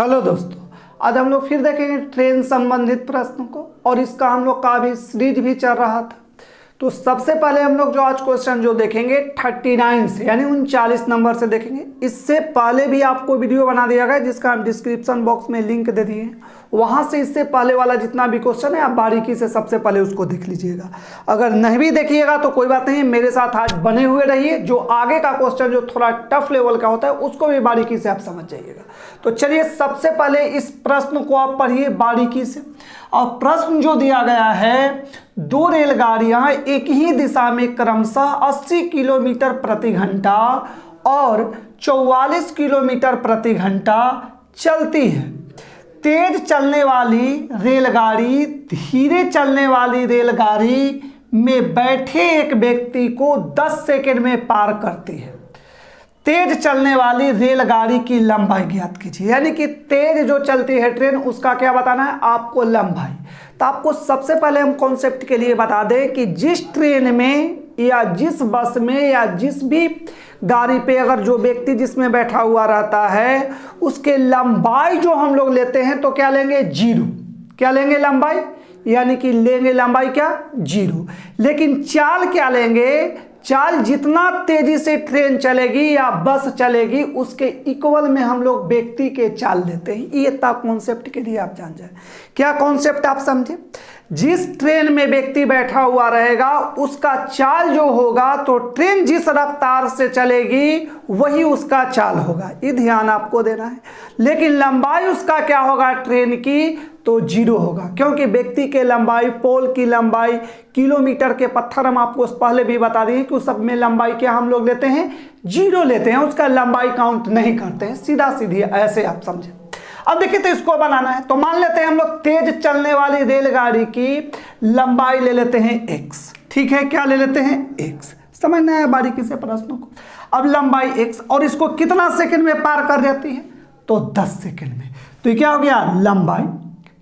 Hello दोस्तों, आज हम लोग फिर देखेंगे ट्रेन संबंधित प्रश्नों को और इसका हम लोग का भी सीरीज भी चल रहा था। तो सबसे पहले हम लोग जो आज क्वेश्चन जो देखेंगे 39 से यानी 39 नंबर से देखेंगे। इससे पहले भी आपको वीडियो बना दिया गया जिसका हम डिस्क्रिप्शन बॉक्स में लिंक दे दिए हैं, वहाँ से इससे पहले वाला जितना भी क्वेश्चन है आप बारीकी से सबसे पहले उसको देख लीजिएगा। अगर नहीं भी देखिएगा तो कोई बात नहीं, मेरे साथ आज बने हुए रहिए। जो आगे का क्वेश्चन जो थोड़ा टफ लेवल का होता है उसको भी बारीकी से आप समझ जाइएगा। तो चलिए सबसे पहले इस प्रश्न को आप पढ़िए बारीकी से। और प्रश्न जो दिया गया है, दो रेलगाड़ियां एक ही दिशा में क्रमशः 80 किलोमीटर प्रति घंटा और 44 किलोमीटर प्रति घंटा चलती है। तेज चलने वाली रेलगाड़ी धीरे चलने वाली रेलगाड़ी में बैठे एक व्यक्ति को 10 सेकंड में पार करती है। तेज चलने वाली रेलगाड़ी की लंबाई ज्ञात कीजिए। यानी कि तेज जो चलती है ट्रेन उसका क्या बताना है आपको, लंबाई। तो आपको सबसे पहले हम कॉन्सेप्ट के लिए बता दें कि जिस ट्रेन में या जिस बस में या जिस भी गाड़ी पे अगर जो व्यक्ति जिसमें बैठा हुआ रहता है उसके लंबाई जो हम लोग लेते हैं तो क्या लेंगे, जीरो। क्या लेंगे, लंबाई, यानी कि लेंगे लंबाई क्या, जीरो। लेकिन चाल क्या लेंगे, चाल जितना तेजी से ट्रेन चलेगी या बस चलेगी उसके इक्वल में हम लोग व्यक्ति के चाल लेते हैं। ये तब कॉन्सेप्ट के लिए आप जान जाए। क्या कॉन्सेप्ट आप समझे, जिस ट्रेन में व्यक्ति बैठा हुआ रहेगा उसका चाल जो होगा तो ट्रेन जिस रफ्तार से चलेगी वही उसका चाल होगा, ये ध्यान आपको देना है। लेकिन लंबाई उसका क्या होगा ट्रेन की, तो जीरो होगा, क्योंकि व्यक्ति के लंबाई, पोल की लंबाई, किलोमीटर के पत्थर हम आपको पहले भी बता दिए कि उस सब में लंबाई क्या हम लोग लेते हैं, जीरो लेते हैं, उसका लंबाई काउंट नहीं करते हैं। सीधा सीधी ऐसे आप समझे। अब देखिए तो इसको बनाना है तो मान लेते हैं हम लोग तेज चलने वाली रेलगाड़ी की लंबाई ले लेते हैं x। ठीक है, क्या ले लेते हैं, x। समझना है बारीकी से प्रश्नों को। अब लंबाई x और इसको कितना सेकंड में पार कर जाती है, तो 10 सेकंड में। तो ये क्या हो गया, लंबाई।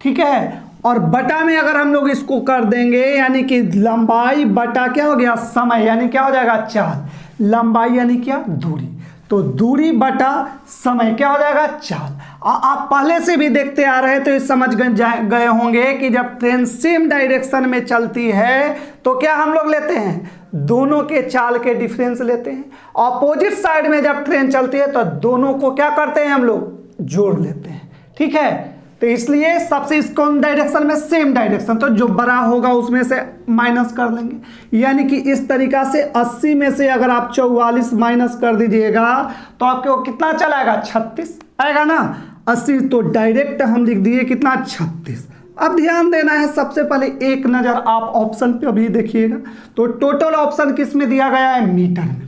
ठीक है, और बटा में अगर हम लोग इसको कर देंगे यानी कि लंबाई बटा क्या हो गया, समय, यानी क्या हो जाएगा, चाल। लंबाई यानी क्या, दूरी, तो दूरी बटा समय क्या हो जाएगा, चाल। आप पहले से भी देखते आ रहे तो ये समझ गए होंगे कि जब ट्रेन सेम डायरेक्शन में चलती है तो क्या हम लोग लेते हैं, दोनों के चाल के डिफरेंस लेते हैं। ऑपोजिट साइड में जब ट्रेन चलती है तो दोनों को क्या करते हैं हम लोग, जोड़ लेते हैं। ठीक है, तो इसलिए सबसे इस कौन डायरेक्शन में, सेम डायरेक्शन, तो जो बड़ा होगा उसमें से माइनस कर लेंगे। यानी कि इस तरीका से 80 में से अगर आप 44 माइनस कर दीजिएगा तो आपको कितना चलाएगा, 36 आएगा ना। 80 तो डायरेक्ट हम लिख दिए कितना, 36। अब ध्यान देना है, सबसे पहले एक नज़र आप ऑप्शन पे अभी देखिएगा तो टोटल ऑप्शन किस में दिया गया है, मीटर में।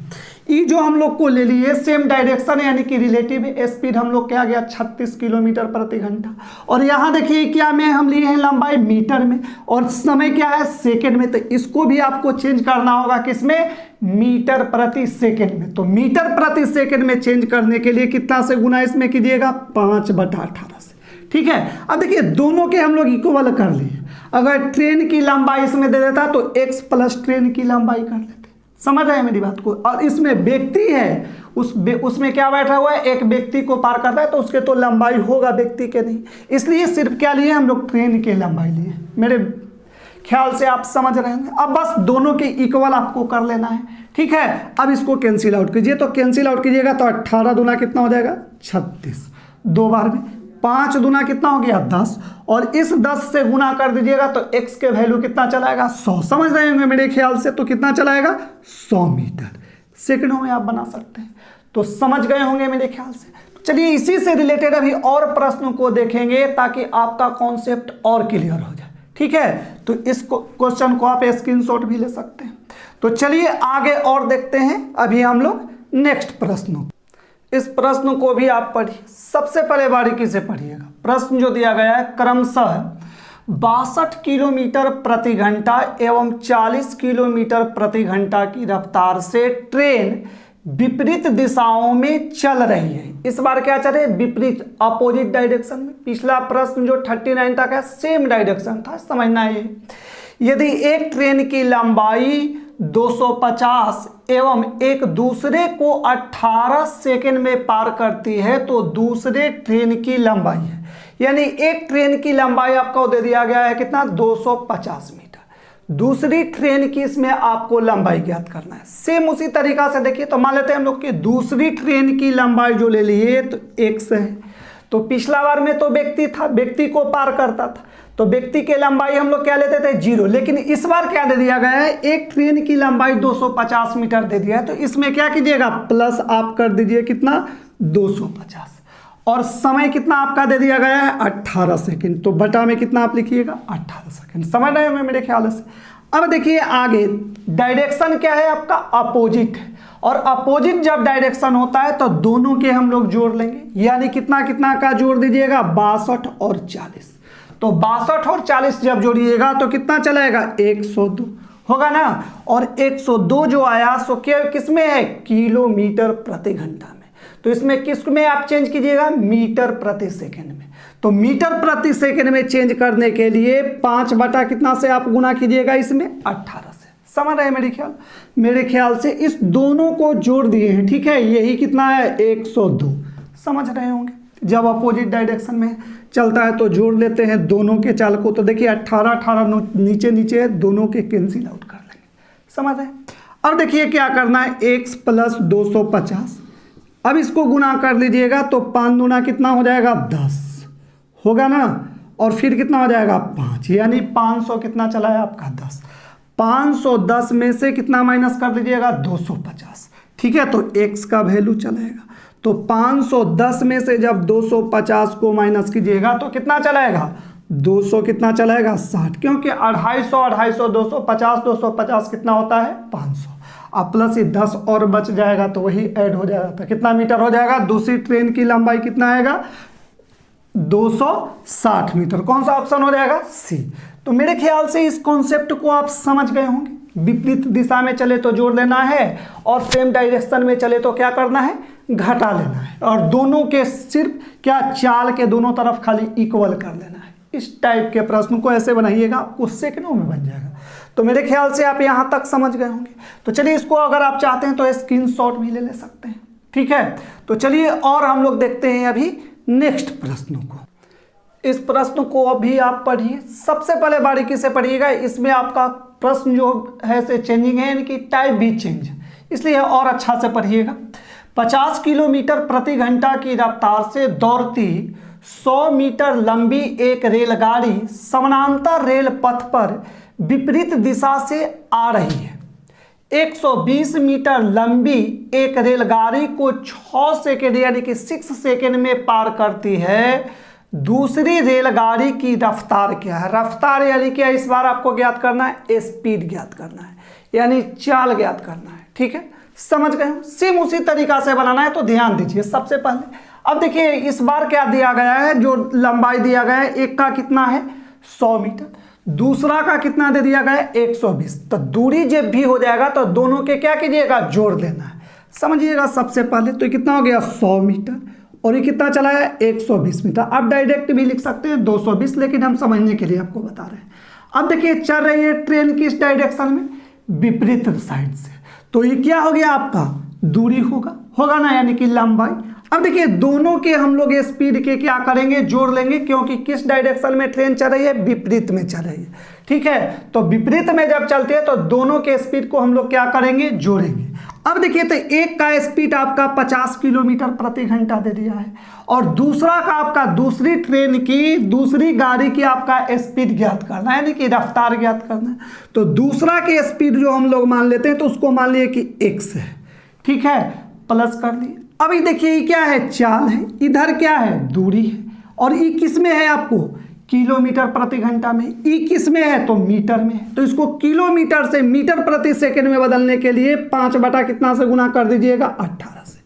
ये जो हम लोग को ले लिए सेम डायरेक्शन यानी कि रिलेटिव स्पीड हम लोग क्या गया, 36 किलोमीटर प्रति घंटा। और यहाँ देखिए क्या में हम लिए हैं, लंबाई मीटर में, और समय क्या है, सेकंड में। तो इसको भी आपको चेंज करना होगा किसमें, मीटर प्रति सेकंड में। तो मीटर प्रति सेकंड में चेंज करने के लिए कितना से गुना इसमें कीजिएगा, 5/18 से। ठीक है, अब देखिए दोनों के हम लोग इक्वल कर लिए। अगर ट्रेन की लंबाई इसमें दे देता तो x प्लस ट्रेन की लंबाई कर लेते। समझ रहे हैं मेरी बात को। और इसमें व्यक्ति है, उसमें क्या बैठा हुआ है, एक व्यक्ति को पार करता है तो उसके तो लंबाई होगा, व्यक्ति के नहीं। इसलिए सिर्फ क्या लिए हम लोग, ट्रेन की लंबाई लिए। मेरे ख्याल से आप समझ रहे हैं। अब बस दोनों के इक्वल आपको कर लेना है। ठीक है, अब इसको कैंसिल आउट कीजिए। तो कैंसिल आउट कीजिएगा तो 18 दूना कितना हो जाएगा, 36। दो बार में 5 दूना कितना हो गया, 10। और इस 10 से गुना कर दीजिएगा तो x के वैल्यू कितना चलाएगा, 100। समझ रहे होंगे मेरे ख्याल से। तो कितना चलाएगा, 100 मीटर सेकंडों में आप बना सकते हैं। तो समझ गए होंगे मेरे ख्याल से। तो चलिए इसी से रिलेटेड अभी और प्रश्नों को देखेंगे ताकि आपका कॉन्सेप्ट और क्लियर हो जाए। ठीक है, तो इस क्वेश्चन को आप स्क्रीनशॉट भी ले सकते हैं। तो चलिए आगे और देखते हैं अभी हम लोग नेक्स्ट प्रश्नों। इस प्रश्न को भी आप पढ़िए, सबसे पहले बारीकी से पढ़िएगा। प्रश्न जो दिया गया है, क्रमशः 62 किलोमीटर प्रति घंटा एवं 40 किलोमीटर प्रति घंटा की रफ्तार से ट्रेन विपरीत दिशाओं में चल रही है। इस बार क्या चल रही है, विपरीत, अपोजिट डायरेक्शन में। पिछला प्रश्न जो 39 तक है सेम डायरेक्शन था, समझना है। यदि एक ट्रेन की लंबाई 250 एवं एक दूसरे को 18 सेकेंड में पार करती है तो दूसरे ट्रेन की लंबाई है, यानी एक ट्रेन की लंबाई आपको दे दिया गया है कितना 250 मीटर, दूसरी ट्रेन की इसमें आपको लंबाई ज्ञात करना है। सेम उसी तरीका से देखिए, तो मान लेते हैं हम लोग कि दूसरी ट्रेन की लंबाई जो ले लिए तो x है, तो पिछला बार में तो व्यक्ति था, व्यक्ति को पार करता था, तो व्यक्ति की लंबाई हम लोग क्या लेते थे 0, लेकिन इस बार क्या दे दिया गया है, एक ट्रेन की लंबाई 250 मीटर दे दिया है, तो इसमें क्या कीजिएगा प्लस आप कर दीजिए कितना 250, और समय कितना आपका दे दिया गया है 18 सेकंड, तो बटा में कितना आप लिखिएगा 18 सेकंड। समझ रहे हैं मेरे ख्याल से। अब देखिए आगे डायरेक्शन क्या है आपका अपोजिट है, और अपोजिट जब डायरेक्शन होता है तो दोनों के हम लोग जोड़ लेंगे, यानी कितना कितना का जोड़ दीजिएगा 62 और 40, तो 62 और 40 जब जोड़िएगा तो कितना चलाएगा 102 होगा ना, और 102 जो आया सो किस में है किलोमीटर प्रति घंटा में, तो इसमें किस में आप चेंज कीजिएगा मीटर प्रति सेकंड में, तो मीटर प्रति सेकंड में चेंज करने के लिए 5 बटा कितना से आप गुना कीजिएगा इसमें 18 से। समझ रहे हैं मेरे ख्याल से इस दोनों को जोड़ दिए हैं, ठीक है, यही कितना है 102। समझ रहे होंगे, जब अपोजिट डायरेक्शन में चलता है तो जोड़ लेते हैं दोनों के चाल को, तो देखिए 18 18 नीचे नीचे दोनों के कैंसिल आउट कर लेंगे। समझ रहे हैं। अब देखिए क्या करना है x प्लस 250, अब इसको गुना कर लीजिएगा तो 5 दूना कितना हो जाएगा 10 होगा ना, और फिर कितना हो जाएगा 5, यानी 500 कितना चला है आपका 10, 510 में से कितना माइनस कर लीजिएगा 250, ठीक है, तो x का वैल्यू चलाएगा, तो 510 में से जब 250 को माइनस कीजिएगा तो कितना चलाएगा 200 कितना चलाएगा 60, क्योंकि 250 250 250 250 कितना होता है 500, अब प्लस ये 10 और बच जाएगा तो वही ऐड हो जाएगा, तो कितना मीटर हो जाएगा, दूसरी ट्रेन की लंबाई कितना आएगा 260 मीटर। कौन सा ऑप्शन हो जाएगा सी। तो मेरे ख्याल से इस कॉन्सेप्ट को आप समझ गए होंगे, विपरीत दिशा में चले तो जोड़ लेना है और सेम डायरेक्शन में चले तो क्या करना है घटा लेना है, और दोनों के सिर्फ क्या चाल के दोनों तरफ खाली इक्वल कर लेना है। इस टाइप के प्रश्न को ऐसे बनाइएगा, आपको सेकंडों में बन जाएगा। तो मेरे ख्याल से आप यहाँ तक समझ गए होंगे। तो चलिए इसको अगर आप चाहते हैं तो स्क्रीनशॉट भी ले सकते हैं, ठीक है। तो चलिए और हम लोग देखते हैं अभी नेक्स्ट प्रश्नों को। इस प्रश्न को अभी आप पढ़िए, सबसे पहले बारीकी से पढ़िएगा, इसमें आपका प्रश्न जो है से चेंजिंग है, यानी कि टाइप भी चेंज है, इसलिए और अच्छा से पढ़िएगा। 50 किलोमीटर प्रति घंटा की रफ्तार से दौड़ती 100 मीटर लंबी एक रेलगाड़ी समानांतर रेल पथ पर विपरीत दिशा से आ रही है। 120 मीटर लंबी एक रेलगाड़ी को 6 सेकेंड यानी कि 6 सेकेंड में पार करती है। दूसरी रेलगाड़ी की रफ्तार क्या है, रफ्तार यानी क्या, इस बार आपको ज्ञात करना है स्पीड ज्ञात करना है, यानी चाल ज्ञात करना है, ठीक है। समझ गए, सेम उसी तरीका से बनाना है, तो ध्यान दीजिए सबसे पहले। अब देखिए इस बार क्या दिया गया है, जो लंबाई दिया गया है, एक का कितना है 100 मीटर, दूसरा का कितना दे दिया गया है 120, तो दूरी जब भी हो जाएगा तो दोनों के क्या कीजिएगा जोड़ देना है। समझिएगा सबसे पहले, तो कितना हो गया 100 मीटर और ये कितना चला है 120 मीटर। आप डायरेक्ट भी लिख सकते हैं 220, लेकिन हम समझने के लिए आपको बता रहे हैं। अब देखिए चल रही है ट्रेन किस डायरेक्शन में, विपरीत साइड से, तो ये क्या हो गया आपका दूरी होगा ना, यानी कि लंबाई। अब देखिए दोनों के हम लोग स्पीड के क्या करेंगे जोड़ लेंगे, क्योंकि किस डायरेक्शन में ट्रेन चल रही है, विपरीत में चल रही है, ठीक है। तो विपरीत में जब चलती है तो दोनों के स्पीड को हम लोग क्या करेंगे जोड़ेंगे। अब देखिए तो एक का स्पीड आपका 50 किलोमीटर प्रति घंटा दे दिया है, और दूसरा का आपका दूसरी ट्रेन की दूसरी गाड़ी की आपका स्पीड ज्ञात करना है, यानी कि रफ्तार ज्ञात करना है। तो दूसरा के स्पीड जो हम लोग मान लेते हैं तो उसको मान लिए कि x है, ठीक है, प्लस कर लिए। अभी देखिए ये क्या है चाल है, इधर क्या है दूरी है, और ये किस में है आपको किलोमीटर प्रति घंटा में, ई किस में है तो मीटर में है। तो इसको किलोमीटर से मीटर प्रति सेकंड में बदलने के लिए 5 बटा कितना से गुना कर दीजिएगा 18 से,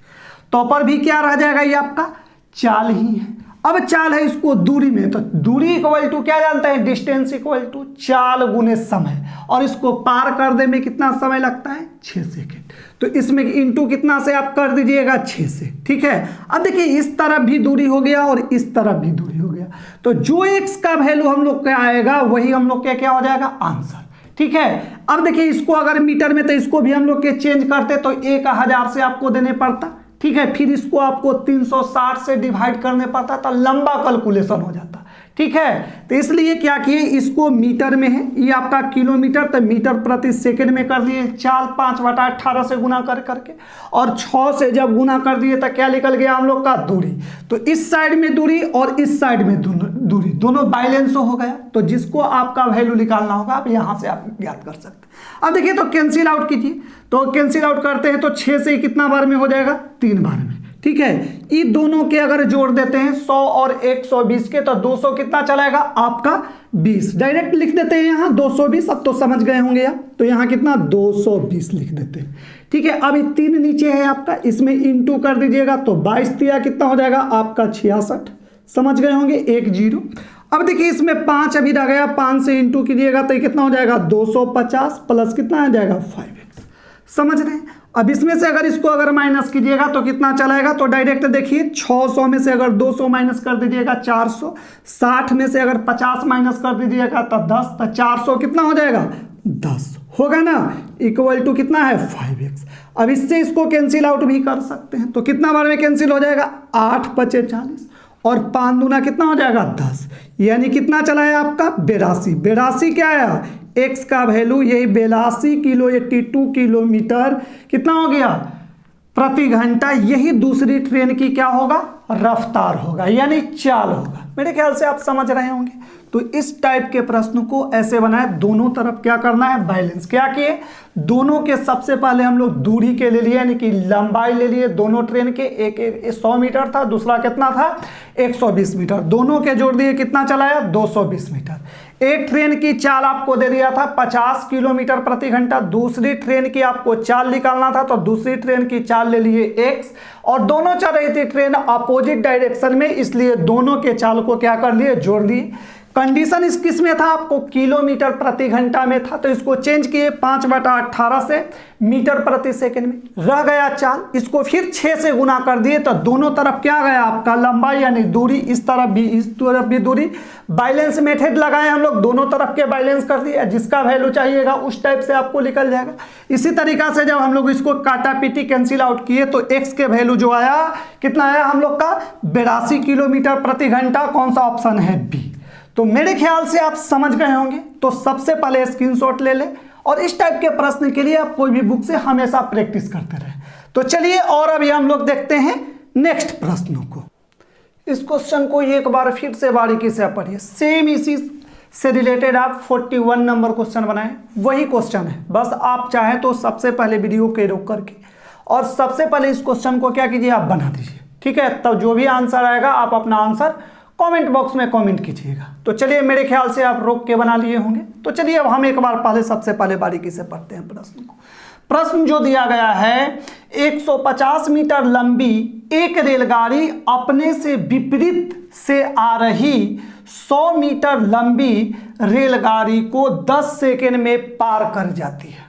तो पर भी क्या रह जाएगा ये आपका चाल ही है। अब चाल है इसको दूरी में, तो दूरी इक्वल टू क्या जानते हैं डिस्टेंस इक्वल टू चाल गुने समय, और इसको पार करने में कितना समय लगता है 6 सेकेंड। तो इसमें इंटू कितना से आप कर दीजिएगा 6 से, ठीक है। अब देखिए इस तरफ भी दूरी हो गया और इस तरफ भी दूरी हो गया, तो जो x का वैल्यू हम लोग का आएगा वही हम लोग का क्या हो जाएगा आंसर, ठीक है। अब देखिए इसको अगर मीटर में, तो इसको भी हम लोग के चेंज करते तो 1000 से आपको देने पड़ता, ठीक है। फिर इसको आपको 360 से डिवाइड करने पड़ता, तो लंबा कैलकुलेशन हो जाता, ठीक है। तो इसलिए क्या किए, इसको मीटर में है, ये आपका किलोमीटर, तो मीटर प्रति सेकंड में कर दिए, 4/5/18 से गुना कर करके, और 6 से जब गुना कर दिए तो क्या निकल गया हम लोग का दूरी। तो इस साइड में दूरी और इस साइड में दूरी दोनों बैलेंस हो गया। तो जिसको आपका वैल्यू निकालना होगा आप यहां से आप ज्ञात कर सकते हैं। अब देखिए तो कैंसिल आउट कीजिए, तो कैंसिल आउट करते हैं तो 6 से कितना बार में हो जाएगा, 3 बार में, ठीक है। ये दोनों के अगर जोड़ देते हैं 100 और 120 के, तो 200 कितना चलाएगा आपका 20, डायरेक्ट लिख देते हैं यहाँ 220। अब तो समझ गए होंगे आप, तो यहाँ कितना 220 लिख देते हैं, ठीक है। अब ये 3 नीचे है आपका, इसमें इंटू कर दीजिएगा, तो 22 दिया कितना हो जाएगा आपका 66, समझ गए होंगे, 1 0। अब देखिए इसमें 5 अभी रह गया, 5 से इंटू कीजिएगा तो कितना हो जाएगा 250 प्लस कितना आ जाएगा 5x, समझ रहे हैं। अब इसमें से अगर माइनस कीजिएगा तो कितना चलाएगा, तो डायरेक्ट देखिए 600 में से अगर 200 माइनस कर दीजिएगा 400, 60 में से अगर 50 माइनस कर दीजिएगा तो 10, तो 400 कितना हो जाएगा 10 होगा ना, इक्वल टू कितना है 5x। अब इससे इसको कैंसिल आउट भी कर सकते हैं, तो कितना बार में कैंसिल हो जाएगा 8 × 5 = 40 और 5 दूना कितना हो जाएगा 10, यानी कितना चला है आपका 82। 82 क्या आया, x का वैल्यू यही 82 किलो 82 किलोमीटर कितना हो गया प्रति घंटा। यही दूसरी ट्रेन की क्या होगा, रफ्तार होगा, यानी चाल होगा। मेरे ख्याल से आप समझ रहे होंगे। तो इस टाइप के प्रश्न को ऐसे बनाए, दोनों तरफ क्या करना है बैलेंस। क्या किए, दोनों के सबसे पहले हम लोग दूरी के ले लिए, यानी कि लंबाई ले लिए दोनों ट्रेन के, एक 100 मीटर था, दूसरा कितना था 120 मीटर, दोनों के जोड़ दिए कितना चलाया 220 मीटर। एक ट्रेन की चाल आपको दे दिया था 50 किलोमीटर प्रति घंटा, दूसरी ट्रेन की आपको चाल निकालना था, तो दूसरी ट्रेन की चाल ले लिए x, और दोनों चल रही थी ट्रेन अपोजिट डायरेक्शन में, इसलिए दोनों के चाल को क्या कर लिए जोड़ लिए। कंडीशन इस किस में था, आपको किलोमीटर प्रति घंटा में था, तो इसको चेंज किए 5/18 से मीटर प्रति सेकंड में, रह गया चाल, इसको फिर 6 से गुना कर दिए, तो दोनों तरफ क्या गया आपका लंबाई यानी दूरी, इस तरफ भी दूरी, बैलेंस मेथड लगाए हम लोग, दोनों तरफ के बैलेंस कर दिए, जिसका वैल्यू चाहिएगा उस टाइप से आपको निकल जाएगा। इसी तरीका से जब हम लोग इसको काटा पीटी कैंसिल आउट किए तो x के वैल्यू जो आया कितना आया हम लोग का 82 किलोमीटर प्रति घंटा। कौन सा ऑप्शन है बी। तो मेरे ख्याल से आप समझ गए होंगे। तो सबसे पहले स्क्रीनशॉट ले ले, और इस टाइप के प्रश्न के लिए आप कोई भी बुक से हमेशा प्रैक्टिस करते रहे। तो चलिए और अभी हम लोग देखते हैं नेक्स्ट प्रश्नों को। इस क्वेश्चन को एक बार फिर से बारीकी से पढ़िए, सेम इसी से रिलेटेड आप 41 नंबर क्वेश्चन बनाए, वही क्वेश्चन है, बस आप चाहें तो सबसे पहले वीडियो के रोक करके और सबसे पहले इस क्वेश्चन को क्या कीजिए आप बना दीजिए, ठीक है। तब जो भी आंसर आएगा आप अपना आंसर कमेंट बॉक्स में कमेंट कीजिएगा। तो चलिए मेरे ख्याल से आप रोक के बना लिए होंगे। तो चलिए अब हम एक बार पहले सबसे पहले बारीकी से पढ़ते हैं प्रश्न को। प्रश्न जो दिया गया है, 150 मीटर लंबी एक रेलगाड़ी अपने से विपरीत से आ रही 100 मीटर लंबी रेलगाड़ी को 10 सेकंड में पार कर जाती है।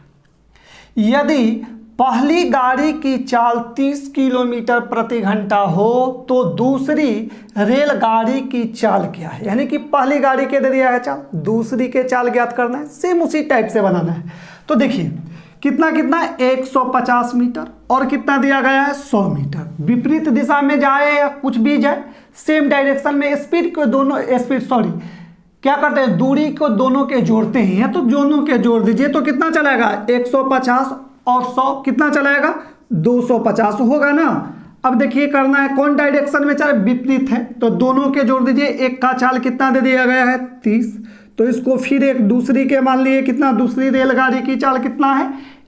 यदि पहली गाड़ी की चाल 30 किलोमीटर प्रति घंटा हो तो दूसरी रेलगाड़ी की चाल क्या है, यानी कि पहली गाड़ी के दे दिया है चाल, दूसरी के चाल ज्ञात करना है, सेम उसी टाइप से बनाना है। तो देखिए कितना 150 मीटर और कितना दिया गया है 100 मीटर, विपरीत दिशा में जाए या कुछ भी जाए, सेम डायरेक्शन में स्पीड को दोनों क्या करते हैं दूरी को दोनों के जोड़ते हैं, या तो दोनों के जोड़ दीजिए तो कितना चलेगा 150 और 100 कितना चलाएगा 250 होगा ना। अब देखिए करना है कौन डायरेक्शन में चले, विपरीत है, तो दोनों के जोड़ दीजिए। एक का चाल कितना दे दिया गया है 30, तो इसको फिर एक दूसरी के मान लिए कितना, दूसरी रेलगाड़ी की चाल कितना है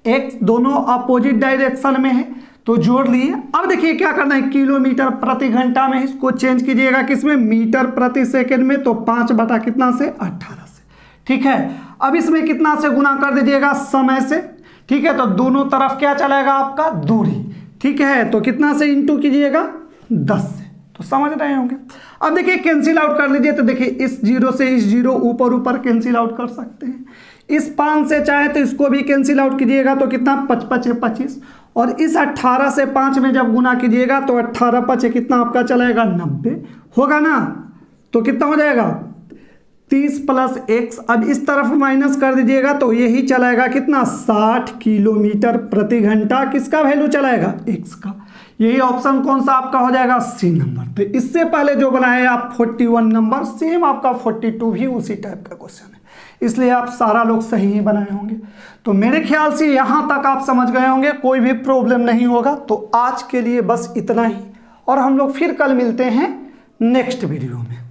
x, दोनों अपोजिट डायरेक्शन में है तो जोड़ लिए। अब देखिए क्या करना है किलोमीटर प्रति घंटा में इसको चेंज कीजिएगा किसमें मीटर प्रति सेकंड में, तो 5 कितना से 18 से, ठीक है। अब इसमें कितना से गुना कर दीजिएगा समय से, ठीक है। तो दोनों तरफ क्या चलेगा आपका दूरी, ठीक है, तो कितना से इंटू कीजिएगा 10 से, तो समझ रहे होंगे। अब देखिए कैंसिल आउट कर लीजिए, तो देखिए इस जीरो से इस जीरो ऊपर ऊपर कैंसिल आउट कर सकते हैं। इस 5 से चाहे तो इसको भी कैंसिल आउट कीजिएगा तो कितना 5×5 = 25, और इस 18 से 5 में जब गुना कीजिएगा तो 18×5 कितना आपका चलेगा 90 होगा ना, तो कितना हो जाएगा 30 प्लस x, अब इस तरफ माइनस कर दीजिएगा तो यही चलाएगा कितना 60 किलोमीटर प्रति घंटा। किसका वैल्यू चलाएगा x का। यही ऑप्शन कौन सा आपका हो जाएगा सी नंबर। तो इससे पहले जो बनाए आप 41 नंबर, सेम आपका 42 भी उसी टाइप का क्वेश्चन है, इसलिए आप सारा लोग सही ही बनाए होंगे। तो मेरे ख्याल से यहाँ तक आप समझ गए होंगे, कोई भी प्रॉब्लम नहीं होगा। तो आज के लिए बस इतना ही, और हम लोग फिर कल मिलते हैं नेक्स्ट वीडियो में।